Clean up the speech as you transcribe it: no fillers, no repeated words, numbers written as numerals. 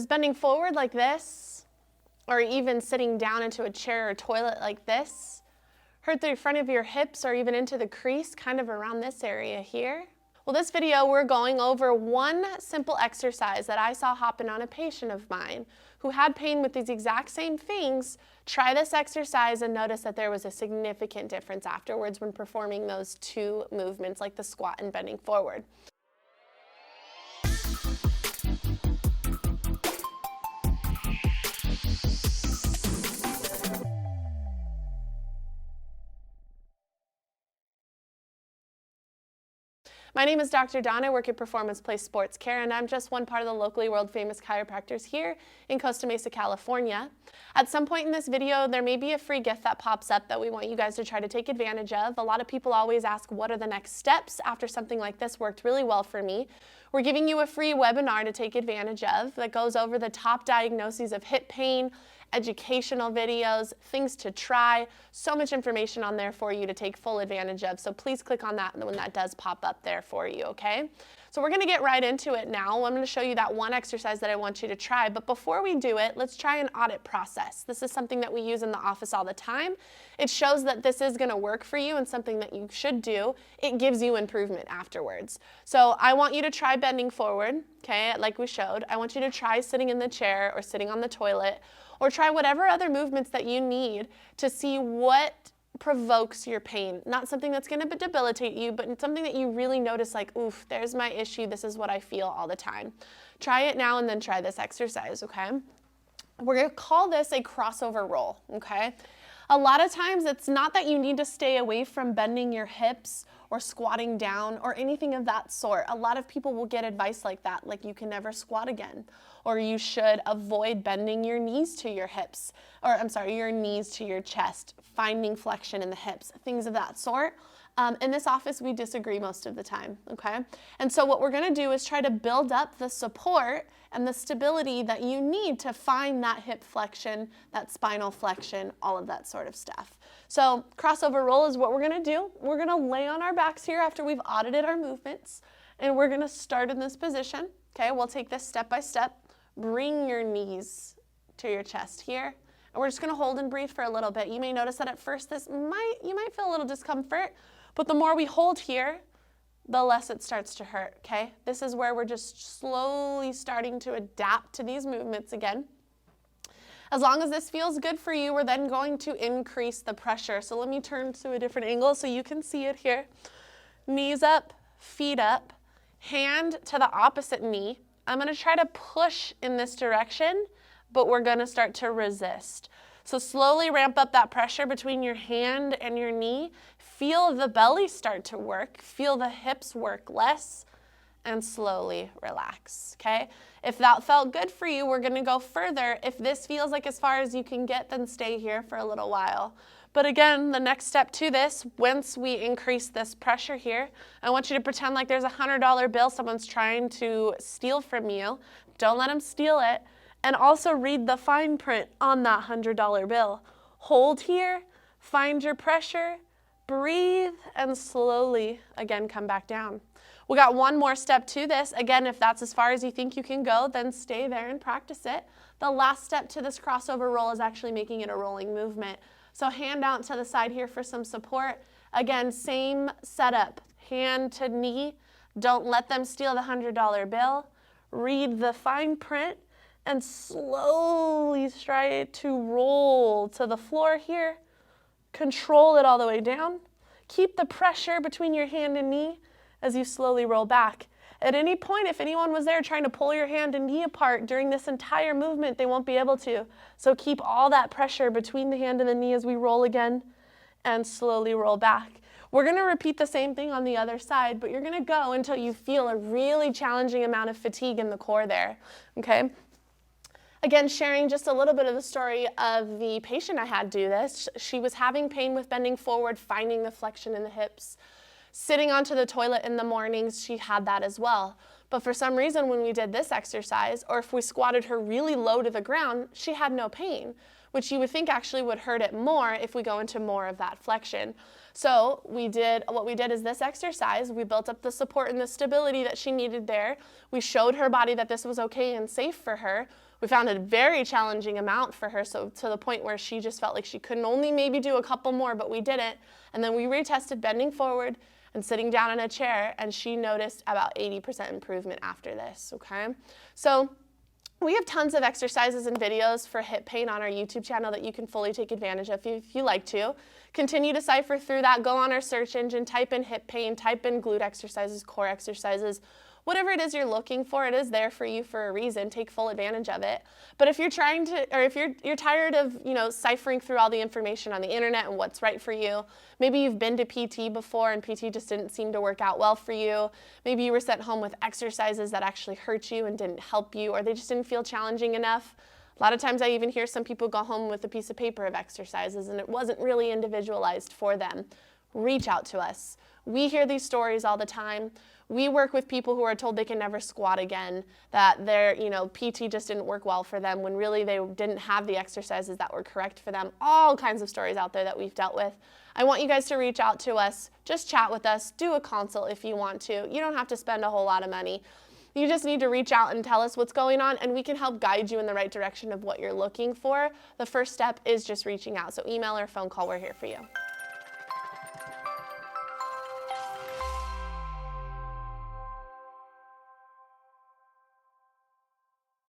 Does bending forward like this, or even sitting down into a chair or toilet like this, hurt the front of your hips or even into the crease, kind of around this area here? Well, this video, we're going over one simple exercise that I saw happen on a patient of mine who had pain with these exact same things. Try this exercise and notice that there was a significant difference afterwards when performing those two movements like the squat and bending forward. My name is Dr. Donna. I work at Performance Place Sports Care, and I'm just one part of the locally world-famous chiropractors here in Costa Mesa, California. At some point in this video, there may be a free gift that pops up that we want you guys to try to take advantage of. A lot of people always ask, what are the next steps after something like this worked really well for me? We're giving you a free webinar to take advantage of that goes over the top diagnoses of hip pain, educational videos, things to try, so much information on there for you to take full advantage of. So please click on that when that does pop up there for you, okay? So we're gonna get right into it now. I'm gonna show you that one exercise that I want you to try, but before we do it, let's try an audit process. This is something that we use in the office all the time. It shows that this is gonna work for you and something that you should do. It gives you improvement afterwards. So I want you to try bending forward, okay, like we showed. I want you to try sitting in the chair or sitting on the toilet, or try whatever other movements that you need to see what provokes your pain. Not something that's going to debilitate you, but something that you really notice like, oof, there's my issue. This is what I feel all the time. Try it now and then try this exercise, okay? We're going to call this a crossover roll, okay? A lot of times it's not that you need to stay away from bending your hips or squatting down or anything of that sort. A lot of people will get advice like that, like you can never squat again, or you should avoid bending your knees to your hips, or I'm sorry, your knees to your chest, finding flexion in the hips, things of that sort. In this office, we disagree most of the time, okay? And so what we're gonna do is try to build up the support and the stability that you need to find that hip flexion, that spinal flexion, all of that sort of stuff. So crossover roll is what we're gonna do. We're gonna lay on our backs here after we've audited our movements, and we're gonna start in this position, okay? We'll take this step by step. Bring your knees to your chest here, and we're just gonna hold and breathe for a little bit. You may notice that at first you might feel a little discomfort, but the more we hold here, the less it starts to hurt, okay? This is where we're just slowly starting to adapt to these movements again. As long as this feels good for you, we're then going to increase the pressure. So let me turn to a different angle so you can see it here. Knees up, feet up, hand to the opposite knee. I'm gonna try to push in this direction, but we're gonna start to resist. So slowly ramp up that pressure between your hand and your knee. Feel the belly start to work. Feel the hips work less, and slowly relax, okay? If that felt good for you, we're gonna go further. If this feels like as far as you can get, then stay here for a little while. But again, the next step to this, once we increase this pressure here, I want you to pretend like there's a $100 bill someone's trying to steal from you. Don't let them steal it. And also read the fine print on that $100 bill. Hold here, find your pressure, breathe, and slowly, again, come back down. We got one more step to this. Again, if that's as far as you think you can go, then stay there and practice it. The last step to this crossover roll is actually making it a rolling movement. So hand out to the side here for some support. Again, same setup, hand to knee. Don't let them steal the $100 bill. Read the fine print and slowly try to roll to the floor here. Control it all the way down. Keep the pressure between your hand and knee as you slowly roll back. At any point, if anyone was there trying to pull your hand and knee apart during this entire movement, they won't be able to. So keep all that pressure between the hand and the knee as we roll again and slowly roll back. We're gonna repeat the same thing on the other side, but you're gonna go until you feel a really challenging amount of fatigue in the core there, okay? Again, sharing just a little bit of the story of the patient I had do this. She was having pain with bending forward, finding the flexion in the hips. Sitting onto the toilet in the mornings, she had that as well. But for some reason, when we did this exercise, or if we squatted her really low to the ground, she had no pain, which you would think actually would hurt it more if we go into more of that flexion. So what we did is this exercise, we built up the support and the stability that she needed there. We showed her body that this was okay and safe for her. We found a very challenging amount for her, so to the point where she just felt like she couldn't only maybe do a couple more, but we didn't. And then we retested bending forward and sitting down in a chair, and she noticed about 80% improvement after this, okay? So we have tons of exercises and videos for hip pain on our YouTube channel that you can fully take advantage of if you like to. Continue to cipher through that. Go on our search engine, type in hip pain, type in glute exercises, core exercises. Whatever it is you're looking for, it is there for you for a reason. Take full advantage of it. But if you're trying to, or if you're tired of, ciphering through all the information on the internet and what's right for you, maybe you've been to PT before and PT just didn't seem to work out well for you. Maybe you were sent home with exercises that actually hurt you and didn't help you, or they just didn't feel challenging enough. A lot of times I even hear some people go home with a piece of paper of exercises and it wasn't really individualized for them. Reach out to us. We hear these stories all the time. We work with people who are told they can never squat again, that their PT just didn't work well for them when really they didn't have the exercises that were correct for them. All kinds of stories out there that we've dealt with. I want you guys to reach out to us, just chat with us, do a consult if you want to. You don't have to spend a whole lot of money. You just need to reach out and tell us what's going on, and we can help guide you in the right direction of what you're looking for. The first step is just reaching out. So email or phone call, we're here for you.